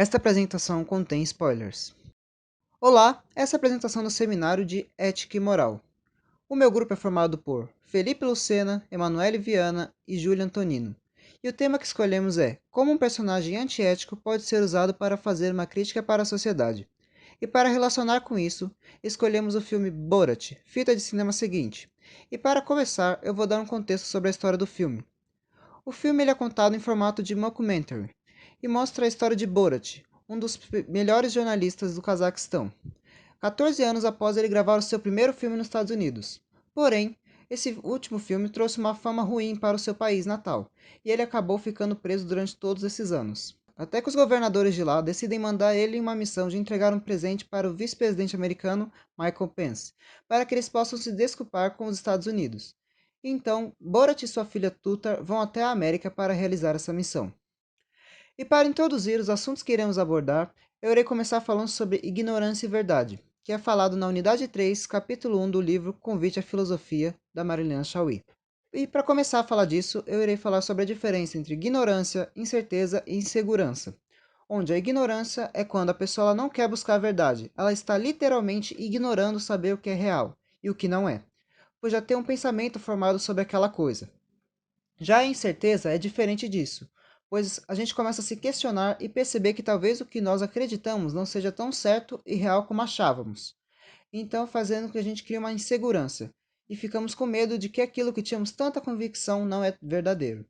Esta apresentação contém spoilers. Olá, essa é a apresentação do seminário de Ética e Moral. O meu grupo é formado por Felipe Lucena, Emanuele Viana e Júlia Antonino. E o tema que escolhemos é como um personagem antiético pode ser usado para fazer uma crítica para a sociedade. E para relacionar com isso, escolhemos o filme Borat, fita de cinema seguinte. E para começar, eu vou dar um contexto sobre a história do filme. O filme é contado em formato de mockumentary e mostra a história de Borat, um dos melhores jornalistas do Cazaquistão, 14 anos após ele gravar o seu primeiro filme nos Estados Unidos. Porém, esse último filme trouxe uma fama ruim para o seu país natal, e ele acabou ficando preso durante todos esses anos. Até que os governadores de lá decidem mandar ele em uma missão de entregar um presente para o vice-presidente americano Michael Pence, para que eles possam se desculpar com os Estados Unidos. Então, Borat e sua filha Tutar vão até a América para realizar essa missão. E para introduzir os assuntos que iremos abordar, eu irei começar falando sobre ignorância e verdade, que é falado na unidade 3, capítulo 1 do livro Convite à Filosofia, da Marilena Chauí. E para começar a falar disso, eu irei falar sobre a diferença entre ignorância, incerteza e insegurança. Onde a ignorância é quando a pessoa não quer buscar a verdade, ela está literalmente ignorando saber o que é real e o que não é, pois já tem um pensamento formado sobre aquela coisa. Já a incerteza é diferente disso, pois a gente começa a se questionar e perceber que talvez o que nós acreditamos não seja tão certo e real como achávamos. Então, fazendo com que a gente crie uma insegurança e ficamos com medo de que aquilo que tínhamos tanta convicção não é verdadeiro.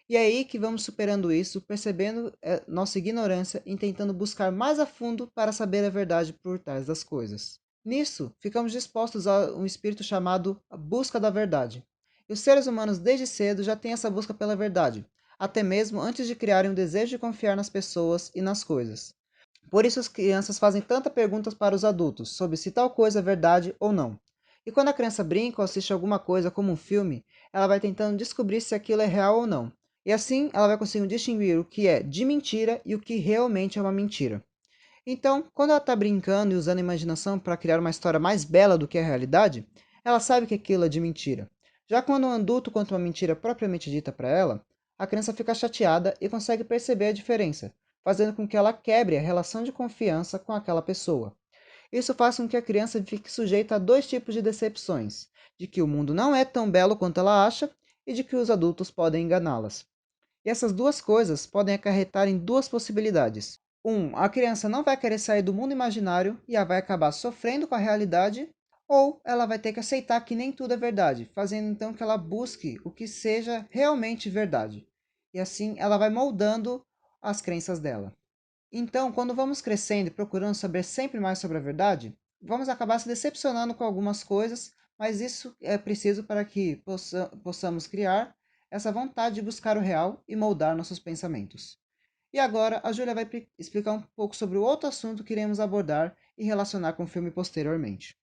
E é aí que vamos superando isso, percebendo nossa ignorância e tentando buscar mais a fundo para saber a verdade por trás das coisas. Nisso, ficamos dispostos a um espírito chamado a busca da verdade. E os seres humanos desde cedo já têm essa busca pela verdade, até mesmo antes de criarem o desejo de confiar nas pessoas e nas coisas. Por isso as crianças fazem tantas perguntas para os adultos sobre se tal coisa é verdade ou não. E quando a criança brinca ou assiste alguma coisa como um filme, ela vai tentando descobrir se aquilo é real ou não. E assim ela vai conseguindo distinguir o que é de mentira e o que realmente é uma mentira. Então, quando ela está brincando e usando a imaginação para criar uma história mais bela do que a realidade, ela sabe que aquilo é de mentira. Já quando um adulto conta uma mentira propriamente dita para ela, a criança fica chateada e consegue perceber a diferença, fazendo com que ela quebre a relação de confiança com aquela pessoa. Isso faz com que a criança fique sujeita a dois tipos de decepções: de que o mundo não é tão belo quanto ela acha e de que os adultos podem enganá-las. E essas duas coisas podem acarretar em duas possibilidades. A criança não vai querer sair do mundo imaginário e ela vai acabar sofrendo com a realidade, ou ela vai ter que aceitar que nem tudo é verdade, fazendo então que ela busque o que seja realmente verdade. E assim ela vai moldando as crenças dela. Então, quando vamos crescendo e procurando saber sempre mais sobre a verdade, vamos acabar se decepcionando com algumas coisas, mas isso é preciso para que possamos criar essa vontade de buscar o real e moldar nossos pensamentos. E agora a Júlia vai explicar um pouco sobre o outro assunto que iremos abordar e relacionar com o filme posteriormente.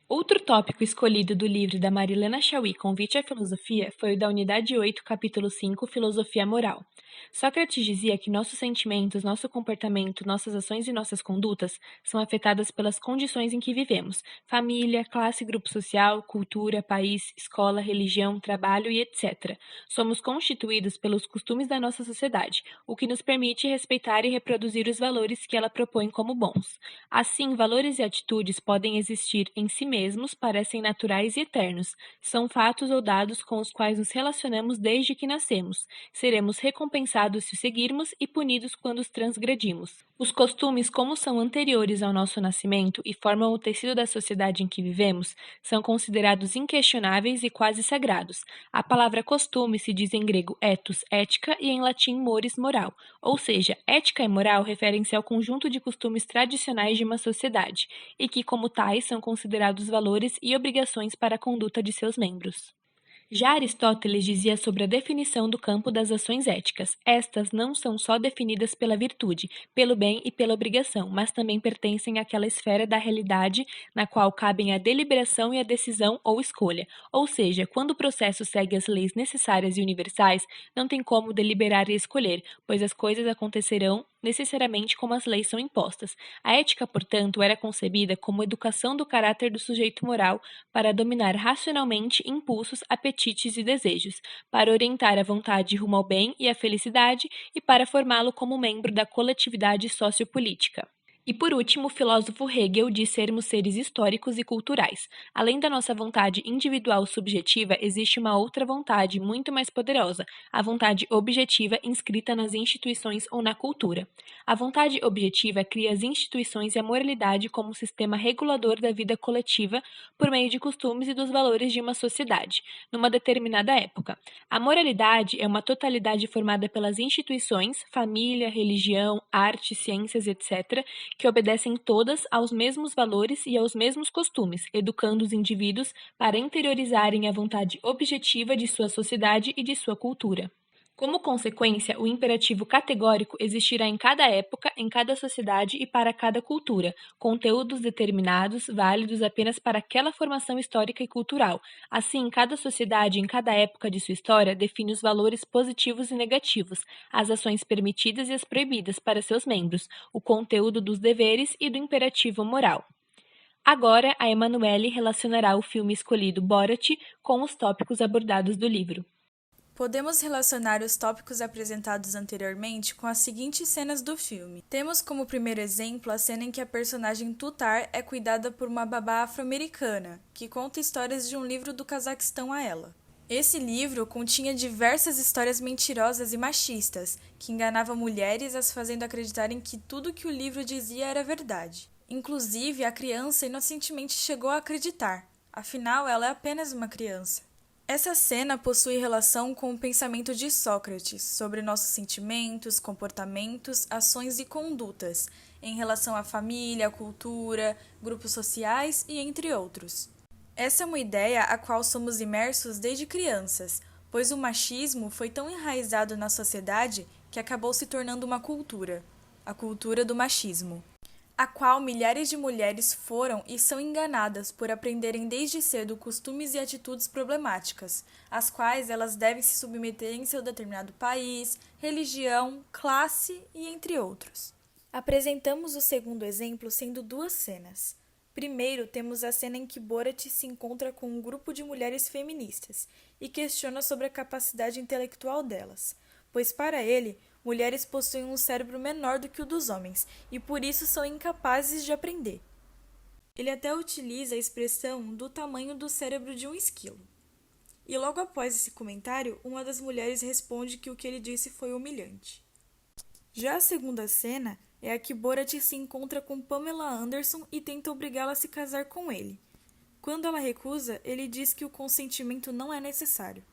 Outro tópico escolhido do livro da Marilena Chauí, Convite à Filosofia, foi o da unidade 8, capítulo 5, Filosofia Moral. Sócrates dizia que nossos sentimentos, nosso comportamento, nossas ações e nossas condutas são afetadas pelas condições em que vivemos: família, classe, grupo social, cultura, país, escola, religião, trabalho e etc. Somos constituídos pelos costumes da nossa sociedade, o que nos permite respeitar e reproduzir os valores que ela propõe como bons. Assim, valores e atitudes podem existir em si mesmos, parecem naturais e eternos. São fatos ou dados com os quais nos relacionamos desde que nascemos. Seremos recompensados se os seguirmos e punidos quando os transgredimos. Os costumes, como são anteriores ao nosso nascimento e formam o tecido da sociedade em que vivemos, são considerados inquestionáveis e quase sagrados. A palavra costume se diz em grego ethos, ética, e em latim mores, moral. Ou seja, ética e moral referem-se ao conjunto de costumes tradicionais de uma sociedade, e que, como tais, são considerados valores e obrigações para a conduta de seus membros. Já Aristóteles dizia sobre a definição do campo das ações éticas. Estas não são só definidas pela virtude, pelo bem e pela obrigação, mas também pertencem àquela esfera da realidade na qual cabem a deliberação e a decisão ou escolha. Ou seja, quando o processo segue as leis necessárias e universais, não tem como deliberar e escolher, pois as coisas acontecerão necessariamente como as leis são impostas. A ética, portanto, era concebida como educação do caráter do sujeito moral para dominar racionalmente impulsos, apetites e desejos, para orientar a vontade rumo ao bem e à felicidade e para formá-lo como membro da coletividade sociopolítica. E por último, o filósofo Hegel diz sermos seres históricos e culturais. Além da nossa vontade individual subjetiva, existe uma outra vontade muito mais poderosa, a vontade objetiva inscrita nas instituições ou na cultura. A vontade objetiva cria as instituições e a moralidade como sistema regulador da vida coletiva por meio de costumes e dos valores de uma sociedade, numa determinada época. A moralidade é uma totalidade formada pelas instituições, família, religião, arte, ciências, etc., que obedecem todas aos mesmos valores e aos mesmos costumes, educando os indivíduos para interiorizarem a vontade objetiva de sua sociedade e de sua cultura. Como consequência, o imperativo categórico existirá em cada época, em cada sociedade e para cada cultura, conteúdos determinados, válidos apenas para aquela formação histórica e cultural. Assim, cada sociedade, em cada época de sua história, define os valores positivos e negativos, as ações permitidas e as proibidas para seus membros, o conteúdo dos deveres e do imperativo moral. Agora, a Emanuele relacionará o filme escolhido Borat com os tópicos abordados do livro. Podemos relacionar os tópicos apresentados anteriormente com as seguintes cenas do filme. Temos como primeiro exemplo a cena em que a personagem Tutar é cuidada por uma babá afro-americana, que conta histórias de um livro do Cazaquistão a ela. Esse livro continha diversas histórias mentirosas e machistas, que enganavam mulheres as fazendo acreditarem que tudo que o livro dizia era verdade. Inclusive, a criança inocentemente chegou a acreditar, afinal ela é apenas uma criança. Essa cena possui relação com o pensamento de Sócrates sobre nossos sentimentos, comportamentos, ações e condutas, em relação à família, à cultura, grupos sociais e entre outros. Essa é uma ideia a qual somos imersos desde crianças, pois o machismo foi tão enraizado na sociedade que acabou se tornando uma cultura, a cultura do machismo, a qual milhares de mulheres foram e são enganadas por aprenderem desde cedo costumes e atitudes problemáticas, às quais elas devem se submeter em seu determinado país, religião, classe e entre outros. Apresentamos o segundo exemplo sendo duas cenas. Primeiro, temos a cena em que Borat se encontra com um grupo de mulheres feministas e questiona sobre a capacidade intelectual delas, pois para ele, mulheres possuem um cérebro menor do que o dos homens e por isso são incapazes de aprender. Ele até utiliza a expressão do tamanho do cérebro de um esquilo. E logo após esse comentário, uma das mulheres responde que o que ele disse foi humilhante. Já a segunda cena é a que Borat se encontra com Pamela Anderson e tenta obrigá-la a se casar com ele. Quando ela recusa, ele diz que o consentimento não é necessário.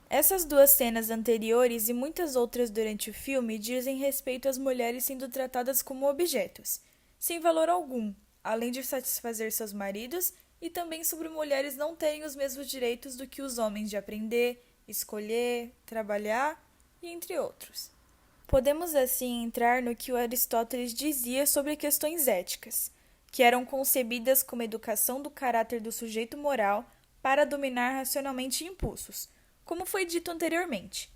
Essas duas cenas anteriores e muitas outras durante o filme dizem respeito às mulheres sendo tratadas como objetos, sem valor algum, além de satisfazer seus maridos, e também sobre mulheres não terem os mesmos direitos do que os homens de aprender, escolher, trabalhar e entre outros. Podemos assim entrar no que o Aristóteles dizia sobre questões éticas, que eram concebidas como educação do caráter do sujeito moral para dominar racionalmente impulsos, como foi dito anteriormente,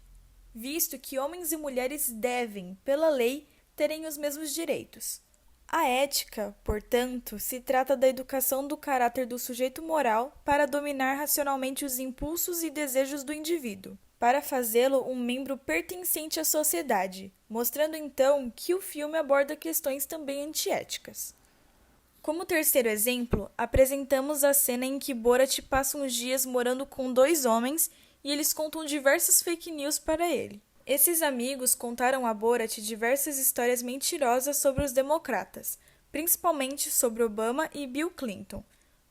visto que homens e mulheres devem, pela lei, terem os mesmos direitos. A ética, portanto, se trata da educação do caráter do sujeito moral para dominar racionalmente os impulsos e desejos do indivíduo, para fazê-lo um membro pertencente à sociedade, mostrando então que o filme aborda questões também antiéticas. Como terceiro exemplo, apresentamos a cena em que Borat passa uns dias morando com dois homens e eles contam diversas fake news para ele. Esses amigos contaram a Borat diversas histórias mentirosas sobre os democratas, principalmente sobre Obama e Bill Clinton,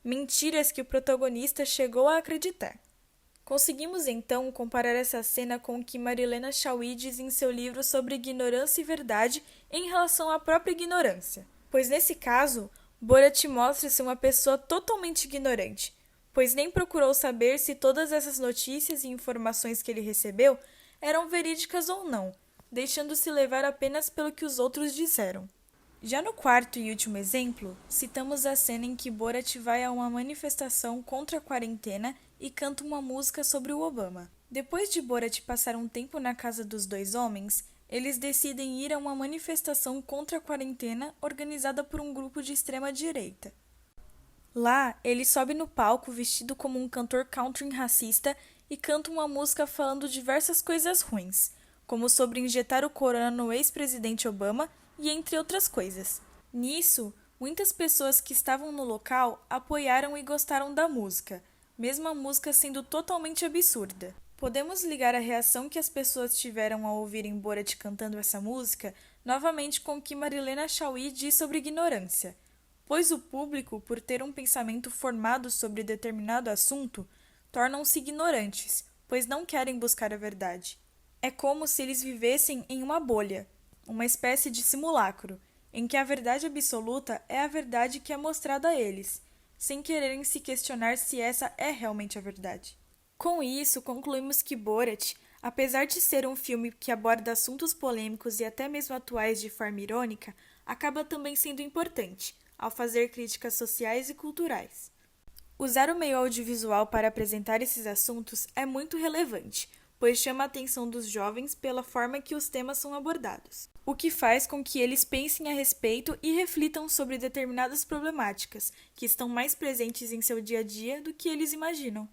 mentiras que o protagonista chegou a acreditar. Conseguimos então comparar essa cena com o que Marilena Chauí diz em seu livro sobre ignorância e verdade em relação à própria ignorância, pois nesse caso, Borat mostra-se uma pessoa totalmente ignorante, pois nem procurou saber se todas essas notícias e informações que ele recebeu eram verídicas ou não, deixando-se levar apenas pelo que os outros disseram. Já no quarto e último exemplo, citamos a cena em que Borat vai a uma manifestação contra a quarentena e canta uma música sobre o Obama. Depois de Borat passar um tempo na casa dos dois homens, eles decidem ir a uma manifestação contra a quarentena organizada por um grupo de extrema-direita. Lá, ele sobe no palco vestido como um cantor country racista e canta uma música falando diversas coisas ruins, como sobre injetar o corona no ex-presidente Obama e entre outras coisas. Nisso, muitas pessoas que estavam no local apoiaram e gostaram da música, mesmo a música sendo totalmente absurda. Podemos ligar a reação que as pessoas tiveram ao ouvirem Borat cantando essa música novamente com o que Marilena Chaui diz sobre ignorância, pois o público, por ter um pensamento formado sobre determinado assunto, tornam-se ignorantes, pois não querem buscar a verdade. É como se eles vivessem em uma bolha, uma espécie de simulacro, em que a verdade absoluta é a verdade que é mostrada a eles, sem quererem se questionar se essa é realmente a verdade. Com isso, concluímos que Borat, apesar de ser um filme que aborda assuntos polêmicos e até mesmo atuais de forma irônica, acaba também sendo importante, ao fazer críticas sociais e culturais. Usar o meio audiovisual para apresentar esses assuntos é muito relevante, pois chama a atenção dos jovens pela forma que os temas são abordados, o que faz com que eles pensem a respeito e reflitam sobre determinadas problemáticas que estão mais presentes em seu dia a dia do que eles imaginam.